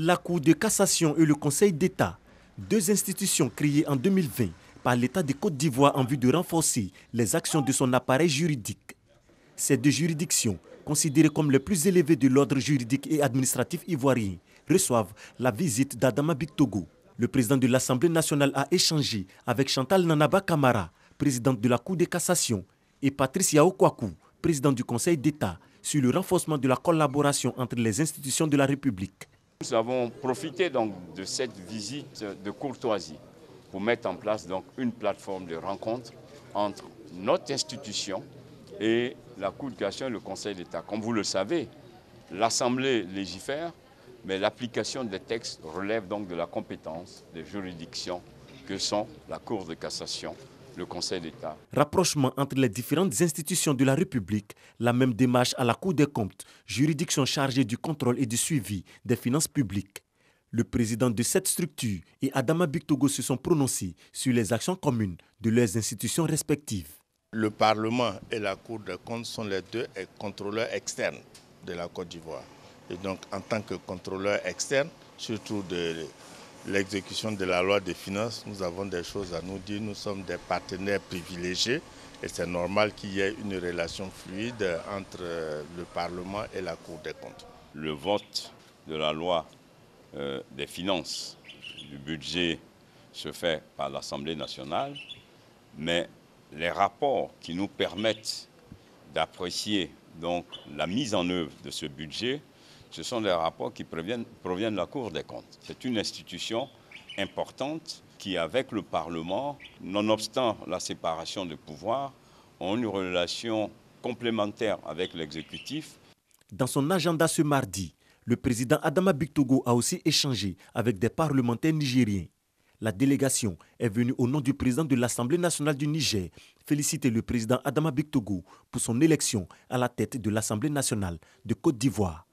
La Cour de cassation et le Conseil d'État, deux institutions créées en 2020 par l'État de Côte d'Ivoire en vue de renforcer les actions de son appareil juridique. Ces deux juridictions, considérées comme les plus élevées de l'ordre juridique et administratif ivoirien, reçoivent la visite d'Adama Bictogo. Le président de l'Assemblée nationale a échangé avec Chantal Nanaba Camara, présidente de la Cour de cassation, et Patrice Yao Kwaku, président du Conseil d'État, sur le renforcement de la collaboration entre les institutions de la République. Nous avons profité donc de cette visite de courtoisie pour mettre en place donc une plateforme de rencontre entre notre institution et la Cour de cassation et le Conseil d'État. Comme vous le savez, l'Assemblée légifère, mais l'application des textes relève donc de la compétence des juridictions que sont la Cour de cassation, le Conseil d'État. Rapprochement entre les différentes institutions de la République, la même démarche à la Cour des comptes, juridiction chargée du contrôle et du suivi des finances publiques. Le président de cette structure et Adama Bictogo se sont prononcés sur les actions communes de leurs institutions respectives. Le Parlement et la Cour des comptes sont les deux contrôleurs externes de la Côte d'Ivoire. Et donc, en tant que contrôleur externe, surtout de l'exécution de la loi des finances, nous avons des choses à nous dire. Nous sommes des partenaires privilégiés et c'est normal qu'il y ait une relation fluide entre le Parlement et la Cour des comptes. Le vote de la loi des finances, du budget, se fait par l'Assemblée nationale, mais les rapports qui nous permettent d'apprécier donc la mise en œuvre de ce budget, ce sont des rapports qui proviennent de la Cour des comptes. C'est une institution importante qui, avec le Parlement, nonobstant la séparation de pouvoirs, ont une relation complémentaire avec l'exécutif. Dans son agenda ce mardi, le président Adama Bictogo a aussi échangé avec des parlementaires nigériens. La délégation est venue au nom du président de l'Assemblée nationale du Niger féliciter le président Adama Bictogo pour son élection à la tête de l'Assemblée nationale de Côte d'Ivoire.